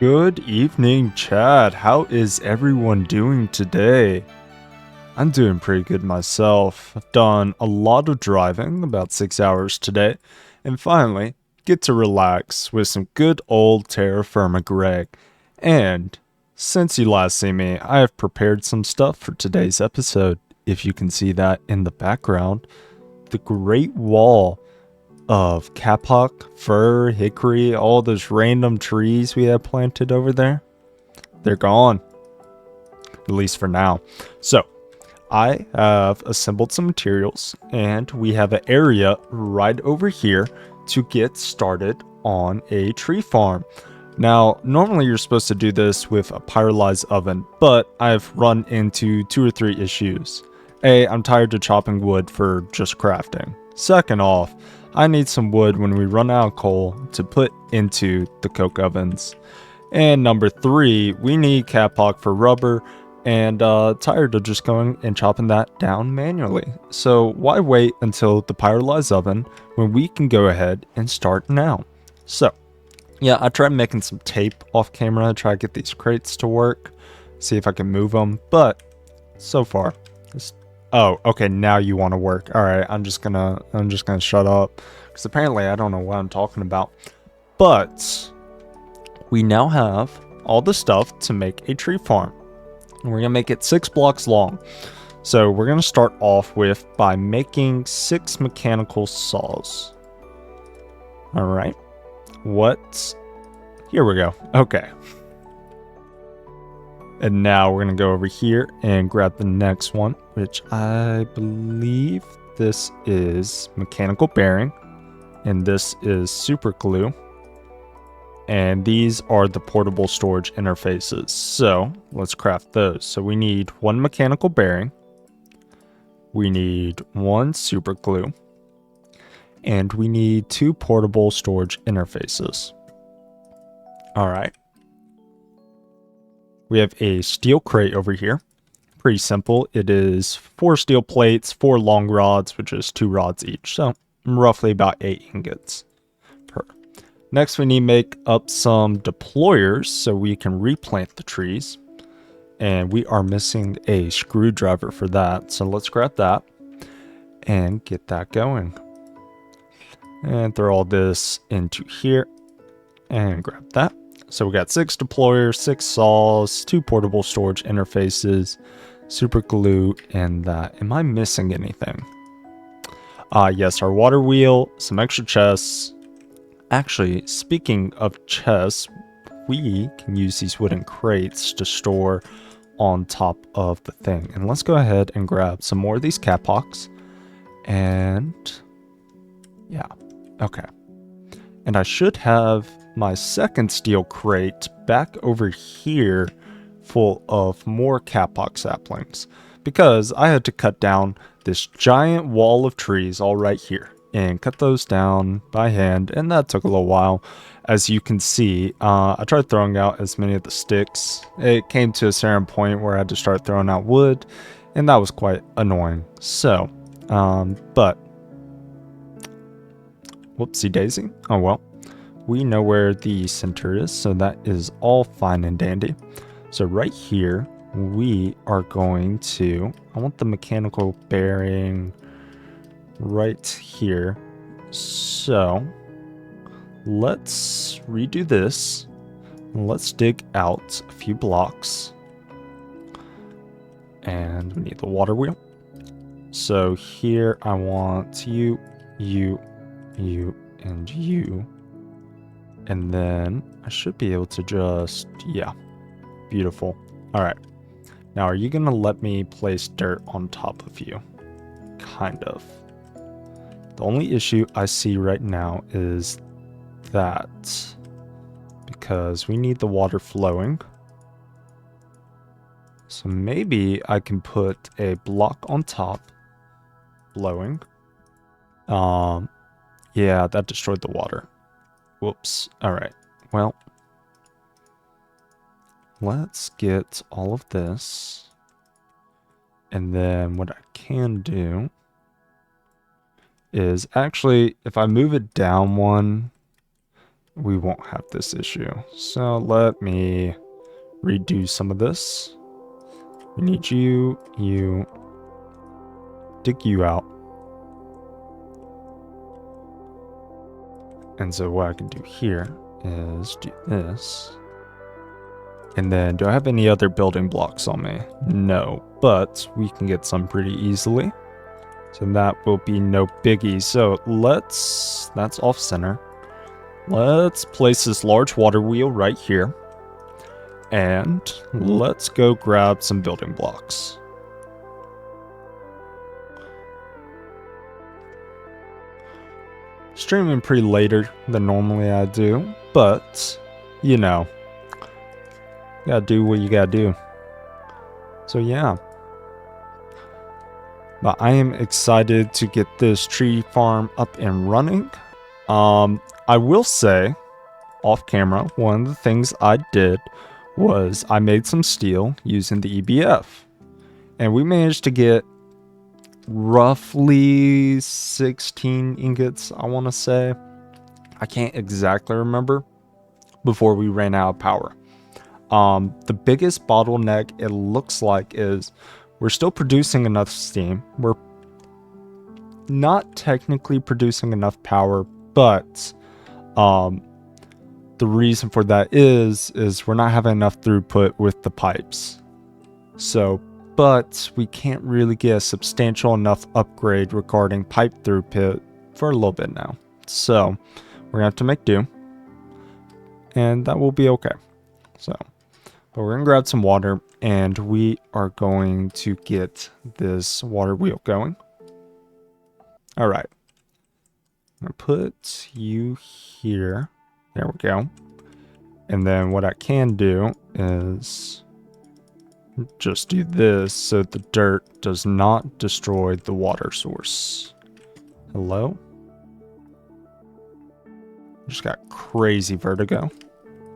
Good evening, chat. How is everyone doing today? I'm doing pretty good myself. I've done a lot of driving, about 6 hours today, and finally get to relax with some good old TerraFirmaGreg. And since you last see me, I have prepared some stuff for today's episode. If you can see that in the background, the Great Wall of kapok, fir, hickory, all those random trees we have planted over there, they're gone, at least for now. So I have assembled some materials and we have an area right over here to get started on a tree farm. Now, normally you're supposed to do this with a pyrolyzed oven, but I've run into 2 or 3 issues. A, I'm tired of chopping wood for just crafting. Second off, I need some wood when we run out of coal to put into the coke ovens. And number 3, we need kapok for rubber, and tired of just going and chopping that down manually. So why wait until the pyrolyzed oven when we can go ahead and start now? So yeah, I tried making some tape off camera, try to get these crates to work, see if I can move them, but so far, oh, okay, now you want to work. All right, I'm just gonna shut up because apparently I don't know what I'm talking about. But we now have all the stuff to make a tree farm. And we're gonna make it 6 blocks long. So we're gonna start off with by making 6 mechanical saws. All right. Here we go. Okay. And now we're going to go over here and grab the next one, which I believe this is mechanical bearing. And this is super glue. And these are the portable storage interfaces. So let's craft those. So we need 1 mechanical bearing. We need 1 super glue. And we need 2 portable storage interfaces. All right. We have a steel crate over here. Pretty simple. It is 4 steel plates, 4 long rods, which is 2 rods each. So roughly about 8 ingots per. Next, we need to make up some deployers so we can replant the trees. And we are missing a screwdriver for that. So let's grab that and get that going. And throw all this into here and grab that. So we got 6 deployers, 6 saws, 2 portable storage interfaces, super glue, and that. Am I missing anything? Yes, our water wheel, some extra chests. Actually, speaking of chests, we can use these wooden crates to store on top of the thing. And let's go ahead and grab some more of these kapoks. And yeah, okay. And I should have my second steel crate back over here full of more kapok saplings because I had to cut down this giant wall of trees all right here and cut those down by hand, and that took a little while. As you can see, I tried throwing out as many of the sticks. It came to a certain point where I had to start throwing out wood, and that was quite annoying. So but whoopsie daisy, oh well. We know where the center is, so that is all fine and dandy. So right here, we are going to, I want the mechanical bearing right here. So let's redo this. Let's dig out a few blocks. And we need the water wheel. So here I want you, and you. And then I should be able to just, yeah, beautiful. All right. Now, are you going to let me place dirt on top of you? Kind of. The only issue I see right now is that because we need the water flowing. So maybe I can put a block on top flowing. Yeah, that destroyed the water. Whoops. Alright. Well, let's get all of this. And then what I can do is actually, if I move it down one, we won't have this issue. So let me redo some of this. We need you, dig you out. And so what I can do here is do this. And then, do I have any other building blocks on me? No, but we can get some pretty easily. So that will be no biggie. So that's off center. Let's place this large water wheel right here. And let's go grab some building blocks. Streaming pretty later than normally I do, but, you know, you gotta do what you gotta do. So yeah. But I am excited to get this tree farm up and running. I will say, off camera, one of the things I did was I made some steel using the EBF. And we managed to get roughly 16 ingots, I want to say. I can't exactly remember, before we ran out of power. The biggest bottleneck, it looks like, is we're still producing enough steam. We're not technically producing enough power, but the reason for that is we're not having enough throughput with the pipes. So, but we can't really get a substantial enough upgrade regarding pipe throughput for a little bit now. So, we're gonna have to make do, and that will be okay. So, but we're gonna grab some water, and we are going to get this water wheel going. All right. I'm gonna put you here. There we go. And then what I can do is just do this so the dirt does not destroy the water source. Hello? Just got crazy vertigo.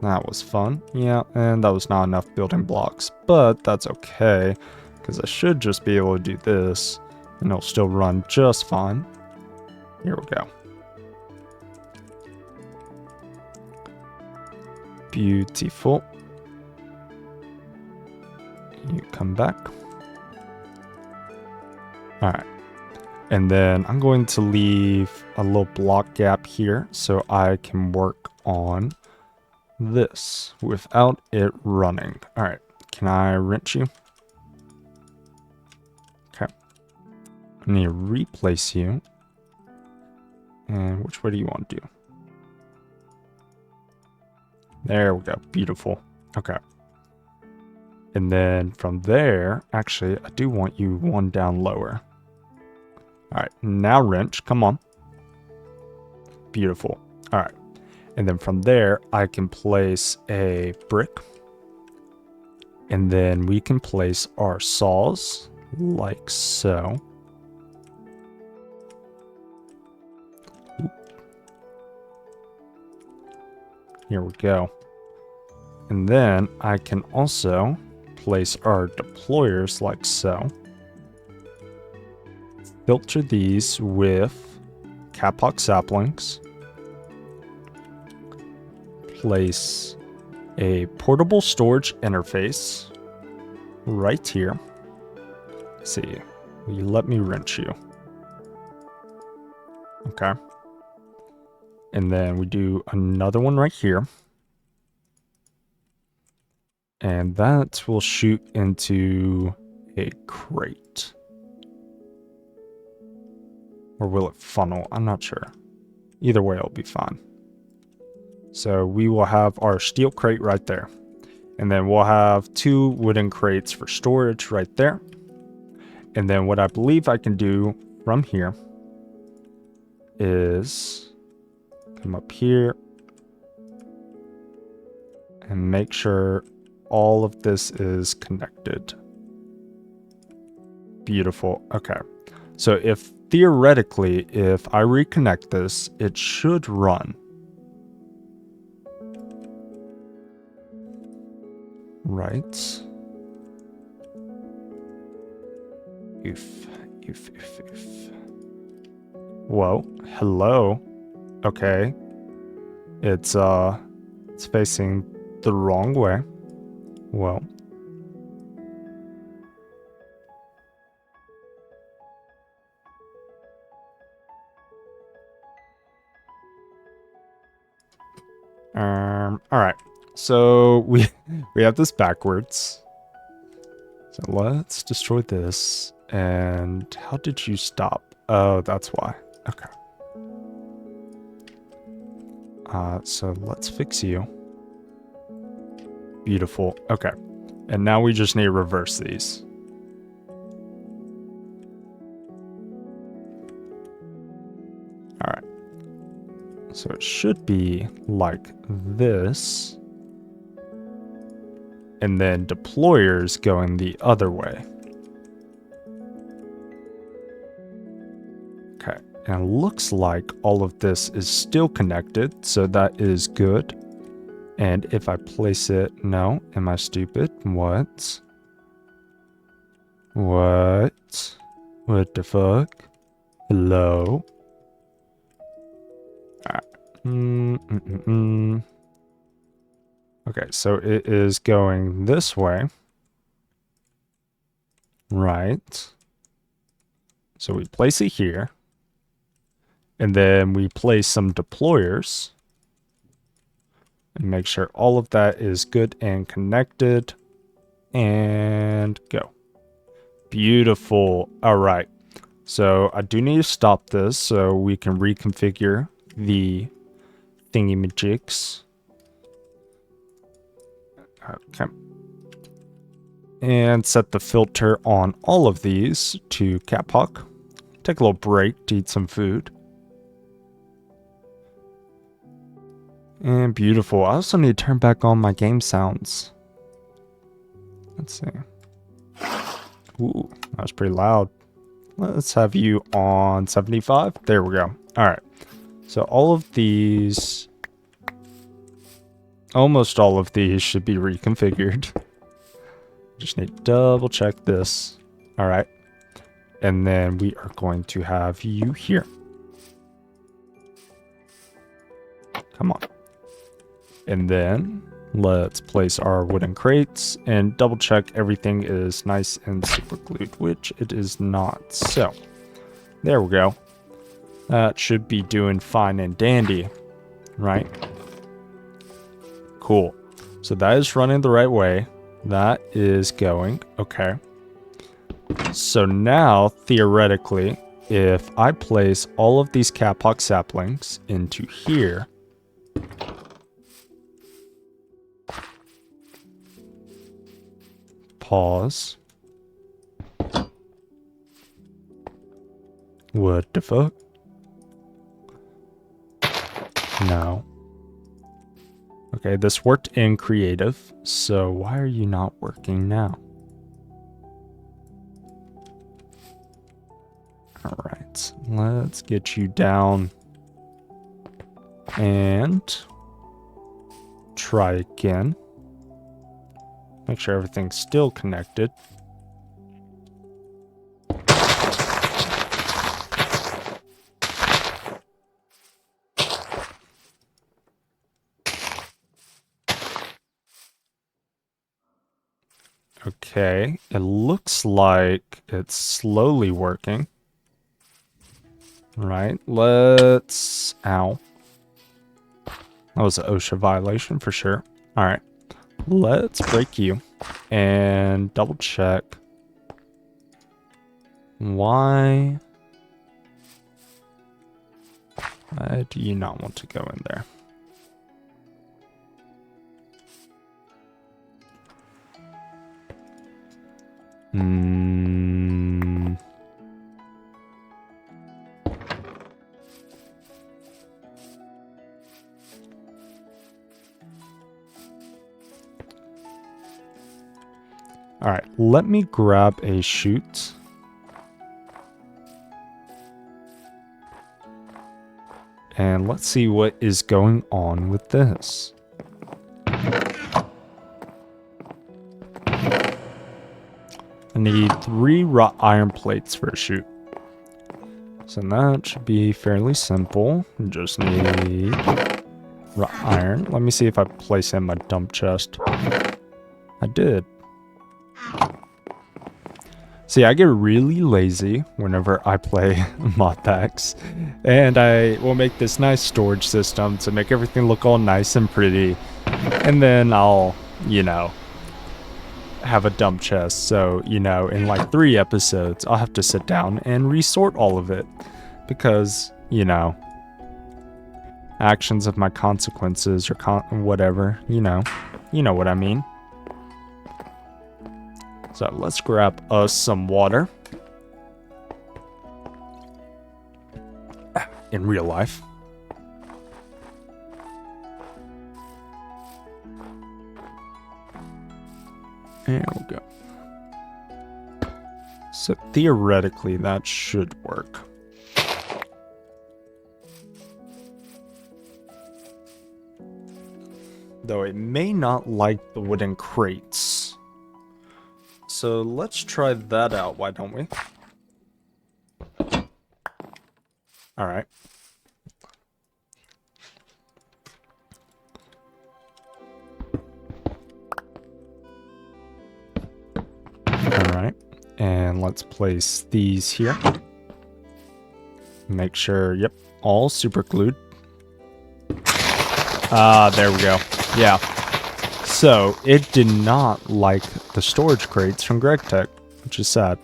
That was fun. Yeah, and that was not enough building blocks, but that's okay, because I should just be able to do this, and it'll still run just fine. Here we go. Beautiful. You come back. Alright. And then I'm going to leave a little block gap here so I can work on this without it running. Alright. Can I wrench you? Okay. I need to replace you. And which way do you want to do? There we go. Beautiful. Okay. And then from there, actually, I do want you one down lower. All right. Now wrench. Come on. Beautiful. All right. And then from there, I can place a brick. And then we can place our saws like so. Here we go. And then I can also place our deployers like so. Filter these with kapok saplings. Place a portable storage interface right here. Let's see, will you let me wrench you? Okay. And then we do another one right here. And that will shoot into a crate. Or will it funnel? I'm not sure. Either way, it'll be fine. So we will have our steel crate right there. And then we'll have 2 wooden crates for storage right there. And then what I believe I can do from here is come up here and make sure all of this is connected. Beautiful. Okay. So if theoretically, if I reconnect this, it should run. Right. Oof. Whoa. Hello. Okay. It's facing the wrong way. Well. Alright. So we have this backwards. So let's destroy this. And how did you stop? Oh, that's why. Okay. So let's fix you. Beautiful. Okay. And now we just need to reverse these. Alright. So it should be like this. And then deployers going the other way. Okay. And it looks like all of this is still connected, so that is good. And if I place it... No, am I stupid? What? What? What the fuck? Hello? Alright. Okay, so it is going this way. Right. So we place it here. And then we place some deployers. And make sure all of that is good and connected. And go. Beautiful. Alright. So I do need to stop this so we can reconfigure the thingy-majigs. Okay. And set the filter on all of these to Caphawk. Take a little break to eat some food. And beautiful. I also need to turn back on my game sounds. Let's see. Ooh, that was pretty loud. Let's have you on 75. There we go. Alright. So all of these... Almost all of these should be reconfigured. Just need to double check this. Alright. And then we are going to have you here. Come on. And then let's place our wooden crates and double check everything is nice and super glued, which it is not. So there we go. That should be doing fine and dandy, right? Cool. So that is running the right way. That is going. Okay. So now, theoretically, if I place all of these Caphawk saplings into here, pause. What the fuck? No. Okay, this worked in creative, so why are you not working now? Alright, let's get you down and try again. Make sure everything's still connected. Okay, it looks like it's slowly working. Right, let's... Ow. That was an OSHA violation for sure. Alright, let's break you and double check. Why do you not want to go in there? Alright, let me grab a chute. And let's see what is going on with this. I need 3 wrought iron plates for a chute. So that should be fairly simple. Just need iron. Let me see if I place in my dump chest. I did. See, I get really lazy whenever I play Modpacks, and I will make this nice storage system to make everything look all nice and pretty, and then I'll, you know, have a dump chest. So, you know, in like 3 episodes, I'll have to sit down and resort all of it, because, you know, actions of my consequences or whatever, you know what I mean. So let's grab us some water. In real life. There we go. So theoretically that should work. Though it may not like the wooden crates. So let's try that out, why don't we? Alright. Alright. And let's place these here. Make sure, yep, all super glued. There we go. Yeah. So, it did not like the storage crates from GregTech, which is sad.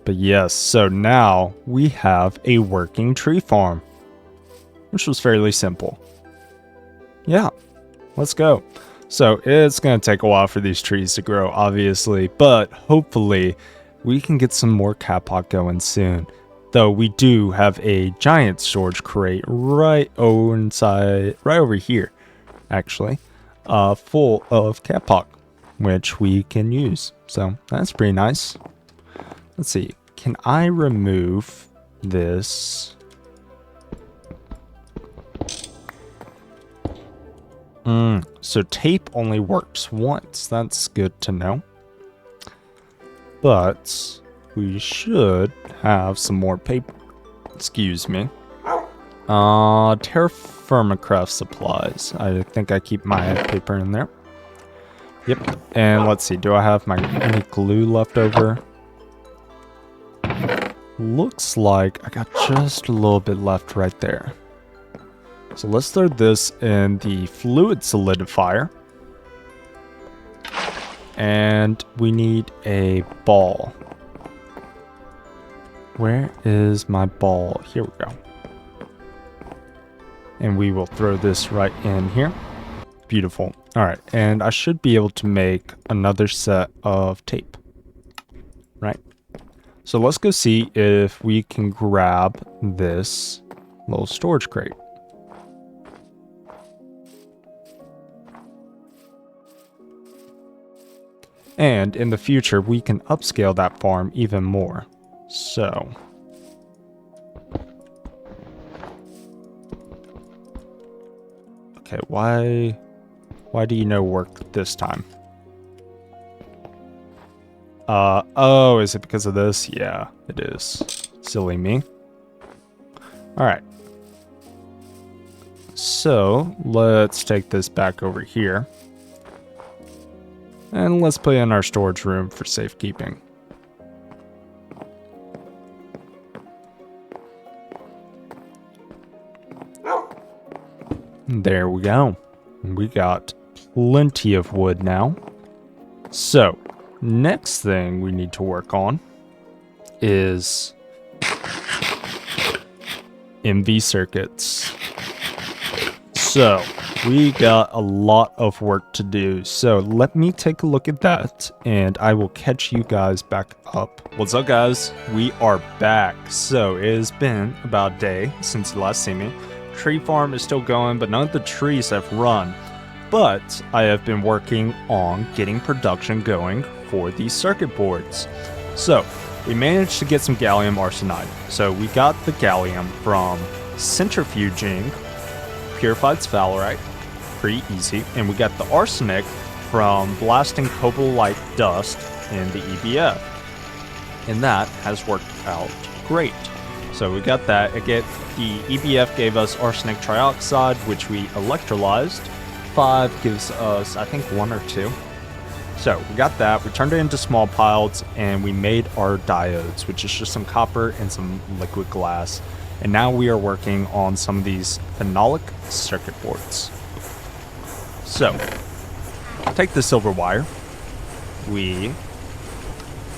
But yes, so now we have a working tree farm, which was fairly simple. Yeah, let's go. So, it's going to take a while for these trees to grow, obviously, but hopefully we can get some more catpock going soon. Though we do have a giant storage crate right over here, actually, full of catpock, which we can use. So that's pretty nice. Let's see, can I remove this? So tape only works once. That's good to know. But we should have some more paper. Excuse me. TerraFirmaCraft supplies. I think I keep my paper in there. Yep. And let's see. Do I have any glue left over? Looks like I got just a little bit left right there. So let's throw this in the fluid solidifier. And we need a ball. Where is my ball? Here we go. And we will throw this right in here. Beautiful. All right, and I should be able to make another set of tape. Right? So let's go see if we can grab this little storage crate. And in the future, we can upscale that farm even more. So, okay, why do you know work this time? Oh, is it because of this? Yeah, it is. Silly me. All right. So, let's take this back over here. And let's put in our storage room for safekeeping. There we go. We got plenty of wood now. So, next thing we need to work on is MV circuits. So, we got a lot of work to do. So, let me take a look at that and I will catch you guys back up. What's up, guys? We are back. So, it has been about a day since you last seen me. Tree farm is still going, but none of the trees have run. But I have been working on getting production going for these circuit boards. So we managed to get some gallium arsenide. So we got the gallium from centrifuging purified sphalerite, pretty easy, and we got the arsenic from blasting cobaltite dust in the EBF. And that has worked out great. So we got that. The EBF gave us arsenic trioxide, which we electrolyzed. 5 gives us, I think, 1 or 2. So we got that. We turned it into small piles, and we made our diodes, which is just some copper and some liquid glass. And now we are working on some of these phenolic circuit boards. So take the silver wire. We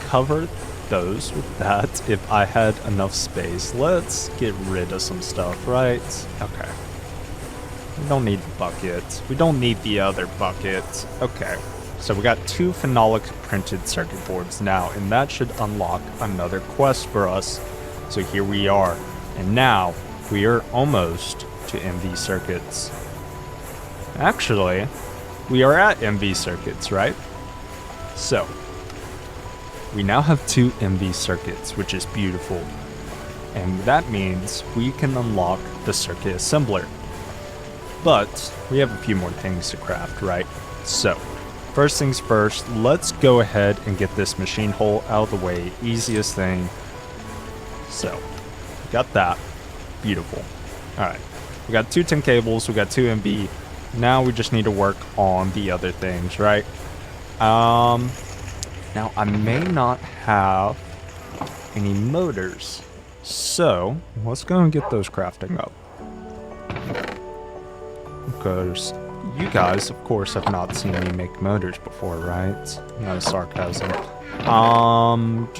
cover those with that. If I had enough space, let's get rid of some stuff, right? Okay. We don't need the buckets. We don't need the other buckets. Okay. So we got 2 phenolic printed circuit boards now, and that should unlock another quest for us. So here we are. And now we are almost to MV circuits. Actually, we are at MV circuits, right? So we now have 2 MV circuits, which is beautiful. And that means we can unlock the circuit assembler. But we have a few more things to craft, right? So first things first, let's go ahead and get this machine hole out of the way. Easiest thing. So got that. Beautiful. Alright. We got 2 tin cables. We got 2 MV. Now we just need to work on the other things, right? Now I may not have any motors. So let's go and get those crafting up. Because you guys, of course, have not seen me make motors before, right? No sarcasm. Alright,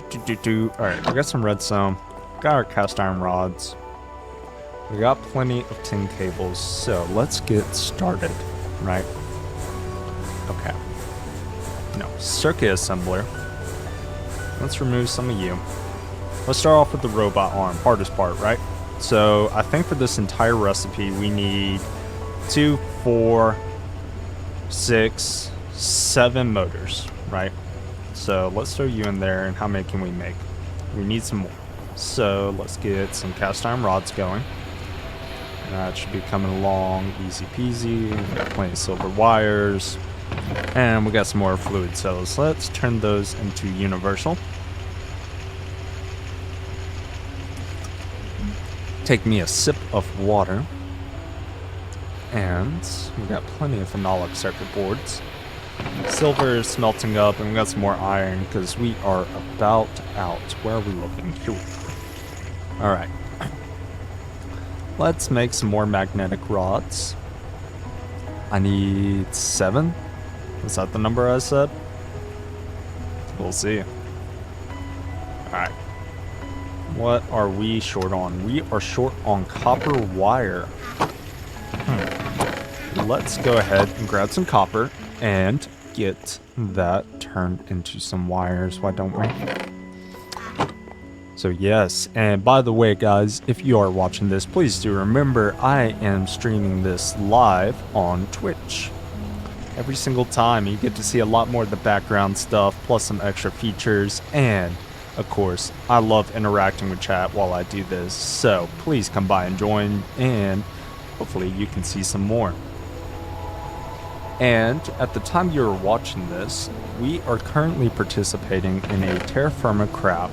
we got some redstone. Got our cast iron rods. We got plenty of tin cables, so let's get started, right? Okay. No, circuit assembler. Let's remove some of you. Let's start off with the robot arm, hardest part, right? So I think for this entire recipe, we need 2, 4, 6, 7 motors, right? So let's throw you in there, and how many can we make? We need some more. So let's get some cast iron rods going. That should be coming along easy peasy. We got plenty of silver wires. And we got some more fluid cells. Let's turn those into universal. Take me a sip of water. And we got plenty of phenolic circuit boards. Silver is smelting up, and we got some more iron because we are about out. Where are we looking? Here we go. Alright. Let's make some more magnetic rods. I need 7. Is that the number I said? We'll see. Alright. What are we short on? We are short on copper wire. Let's go ahead and grab some copper and get that turned into some wires. Why don't we? So yes, and by the way guys, if you are watching this, please do remember I am streaming this live on Twitch. Every single time you get to see a lot more of the background stuff, plus some extra features, and of course, I love interacting with chat while I do this, so please come by and join, and hopefully you can see some more. And at the time you're watching this, we are currently participating in a TerraFirmaCraft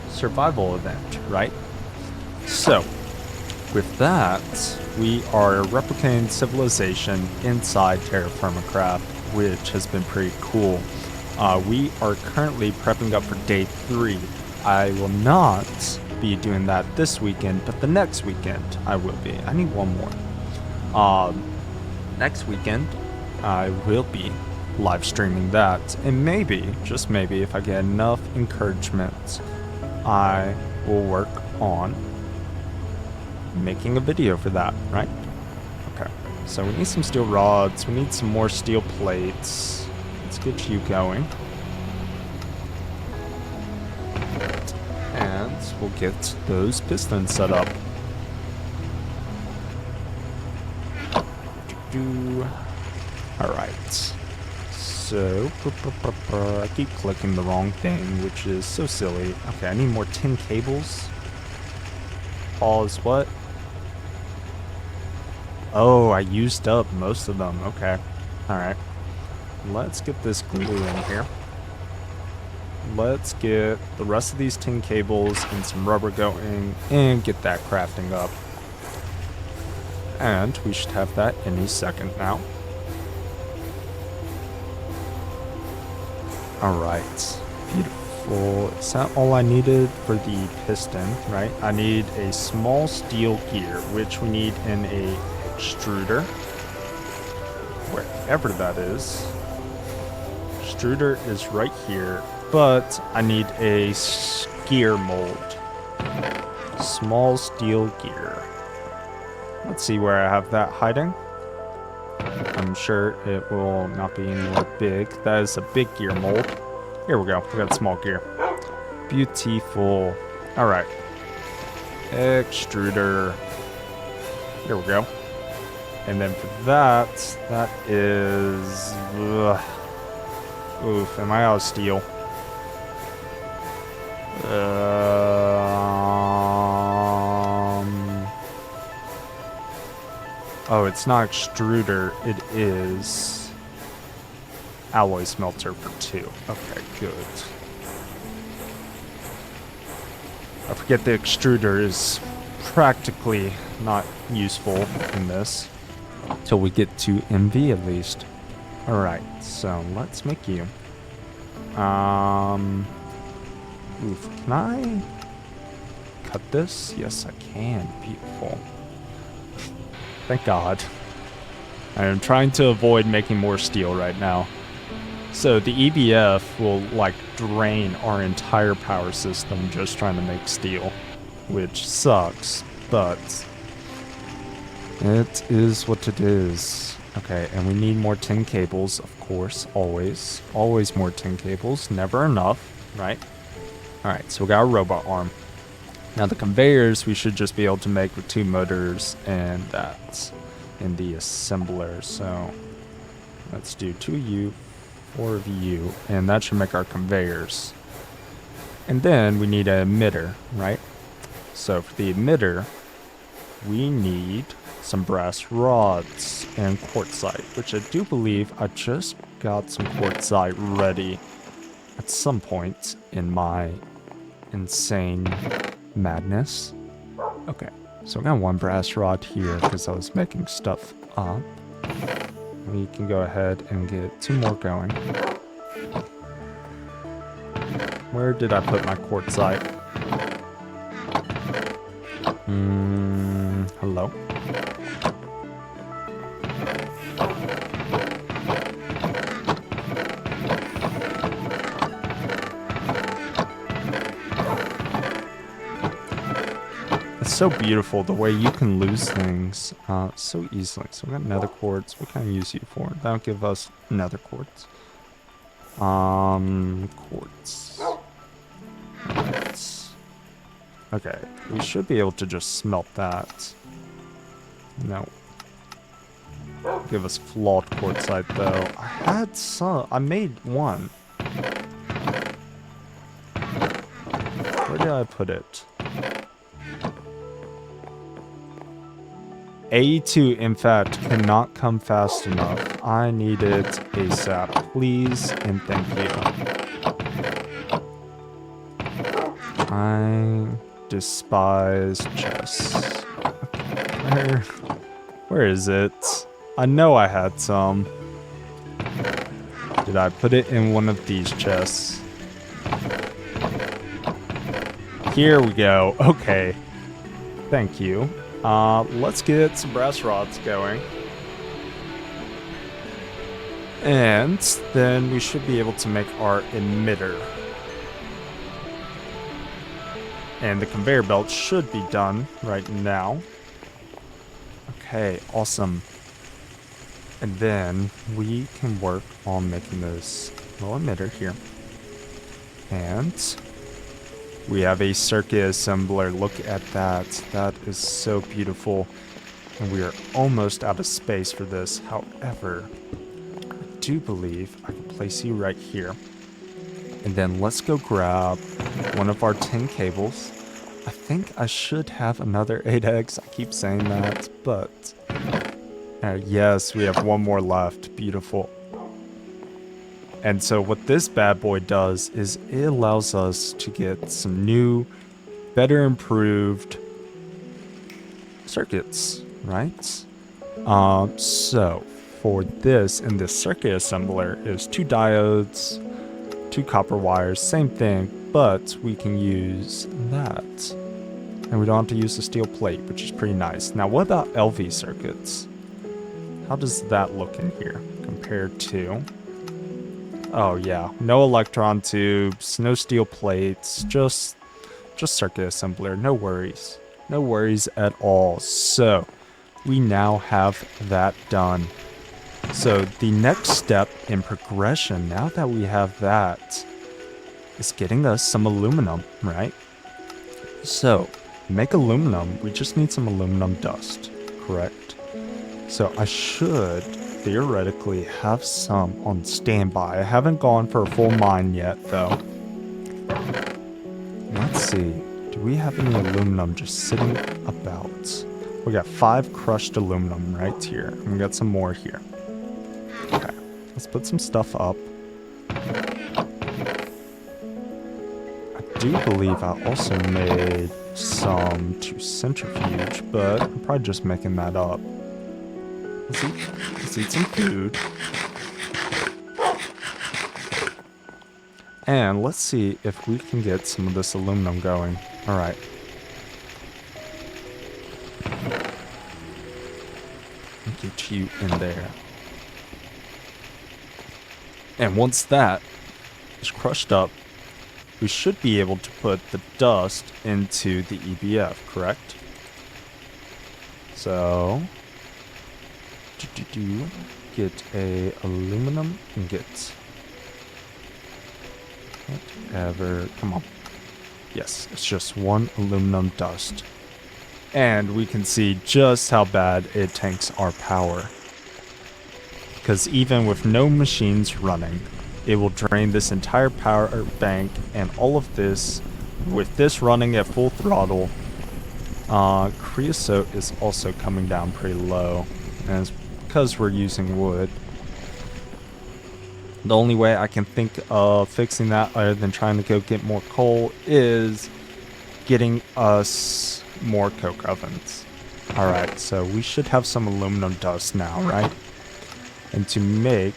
survival event, right? So, with that, we are replicating civilization inside TerraFirmaCraft, which has been pretty cool. We are currently prepping up for day 3. I will not be doing that this weekend, but the next weekend I will be. I need one more. Next weekend, I will be live streaming that, and maybe, just maybe, if I get enough encouragement, I will work on making a video for that, right? Okay, so we need some steel rods, we need some more steel plates. Let's get you going. And we'll get those pistons set up. Alright. So, I keep clicking the wrong thing, which is so silly. Okay, I need more tin cables. Pause, what? Oh, I used up most of them. Okay. Alright. Let's get this glue in here. let's get the rest of these tin cables and some rubber going and get that crafting up. And we should have that any second now. Alright, beautiful. Is that all I needed for the piston, right? I need a small steel gear, which we need in a extruder. Wherever that is. Extruder is right here, but I need a gear mold. Small steel gear. Let's see where I have that hiding. I'm sure it will not be anywhere big. That is a big gear mold. Here we go. We got a small gear. Beautiful. Alright. Extruder. Here we go. And then for that, that is... Oof, am I out of steel? Oh, it's not extruder, it is alloy smelter for 2. Okay, good. I forget the extruder is practically not useful in this. Till we get to MV at least. Alright, so let's make you. Oof, can I cut this? Yes, I can. Beautiful. Thank God. I am trying to avoid making more steel right now. So the EBF will like drain our entire power system just trying to make steel, which sucks, but it is what it is. Okay, and we need more tin cables, of course, always. Always more tin cables, never enough, right? Alright, so we got a robot arm. Now the conveyors we should just be able to make with 2 motors and that's in the assembler. So let's do 2 of you, 4 of you, and that should make our conveyors. And then we need an emitter, right? So for the emitter, we need some brass rods and quartzite, which I do believe I just got some quartzite ready at some point in my insane madness. Okay, so I got 1 brass rod here because I was making stuff up. We can go ahead and get 2 more going. Where did I put my quartzite? Hello? It's so beautiful the way you can lose things so easily. So we got nether quartz. What can I use you for? That'll give us nether quartz. Quartz. Right. Okay, we should be able to just smelt that. No. Give us flawed quartzite though. I had some. I made 1. Where did I put it? A2, in fact, cannot come fast enough. I need it ASAP. Please and thank you. I despise chests. Okay, where is it? I know I had some. Did I put it in one of these chests? Here we go. Okay. Thank you. Let's get some brass rods going. And then we should be able to make our emitter. And the conveyor belt should be done right now. Okay, awesome. And then we can work on making this little emitter here. And we have a circuit assembler. Look at that. That is so beautiful. And we are almost out of space for this. However, I do believe I can place you right here. And then let's go grab one of our 10 cables. I think I should have another 8 eggs. I keep saying that, but yes, we have 1 more left. Beautiful. And so what this bad boy does is it allows us to get some new, better improved circuits, right? So for this, in this circuit assembler is 2 diodes, 2 copper wires, same thing, but we can use that. And we don't have to use the steel plate, which is pretty nice. Now, what about LV circuits? How does that look in here compared to... Oh yeah, no electron tubes, no steel plates, just circuit assembler, no worries. No worries at all. So, we now have that done. So, the next step in progression, now that we have that, is getting us some aluminum, right? So, to make aluminum, we just need some aluminum dust, correct? So, I should theoretically have some on standby. I haven't gone for a full mine yet, though. Let's see. Do we have any aluminum just sitting about? We got 5 crushed aluminum right here. And we got some more here. Okay. Let's put some stuff up. I do believe I also made some to centrifuge, but I'm probably just making that up. Let's eat some food. And let's see if we can get some of this aluminum going. Alright. Get you in there. And once that is crushed up, we should be able to put the dust into the EBF, correct? So... get a aluminum and get whatever. Come on. Yes, it's just 1 aluminum dust. And we can see just how bad it tanks our power. Because even with no machines running, it will drain this entire power bank, and all of this, with this running at full throttle, creosote is also coming down pretty low. And it's because we're using wood. The only way I can think of fixing that, other than trying to go get more coal, is getting us more coke ovens. Alright, so we should have some aluminum dust now, right? And to make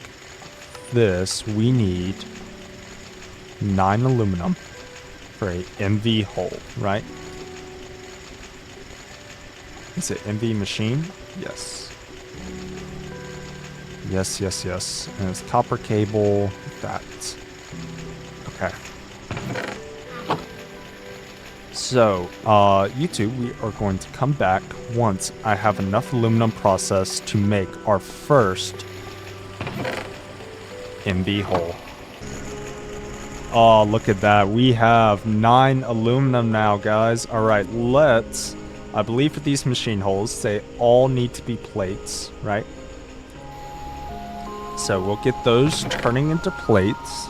this, we need 9 aluminum for a MV hole, right? Is it MV machine? Yes. Yes. And it's copper cable. That. Okay. So, YouTube, we are going to come back once I have enough aluminum processed to make our first MV hole. Oh, look at that. We have 9 aluminum now, guys. Alright, let's... I believe for these machine holes, they all need to be plates, right? So we'll get those turning into plates.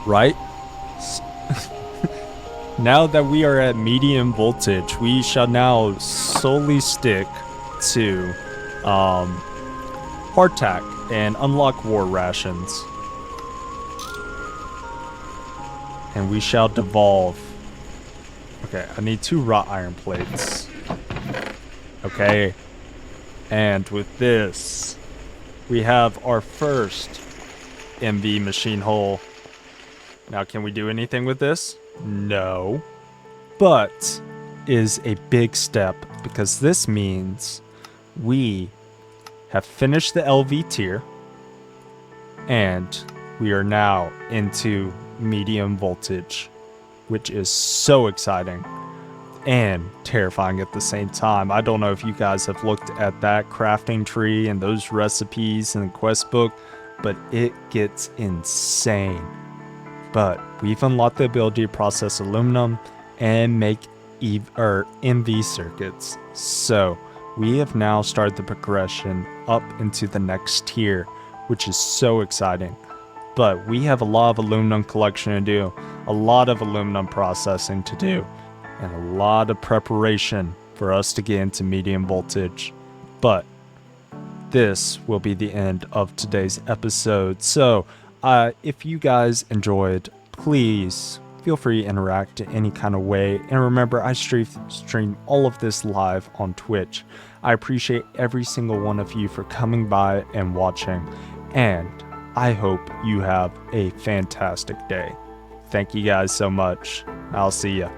Right? Now that we are at medium voltage, we shall now solely stick to hardtack and unlock war rations. And we shall devolve. Okay, I need 2 wrought iron plates. Okay. And with this, we have our first MV machine hole. Now, can we do anything with this? No. But is a big step, because this means we have finished the LV tier and we are now into medium voltage, which is so exciting and terrifying at the same time. I don't know if you guys have looked at that crafting tree and those recipes in the quest book, but it gets insane. But we've unlocked the ability to process aluminum and make MV circuits. So we have now started the progression up into the next tier, which is so exciting. But we have a lot of aluminum collection to do, a lot of aluminum processing to do, and a lot of preparation for us to get into medium voltage. But this will be the end of today's episode. So, if you guys enjoyed, please feel free to interact in any kind of way. And remember, I stream all of this live on Twitch. I appreciate every single one of you for coming by and watching. And I hope you have a fantastic day. Thank you guys so much. I'll see ya.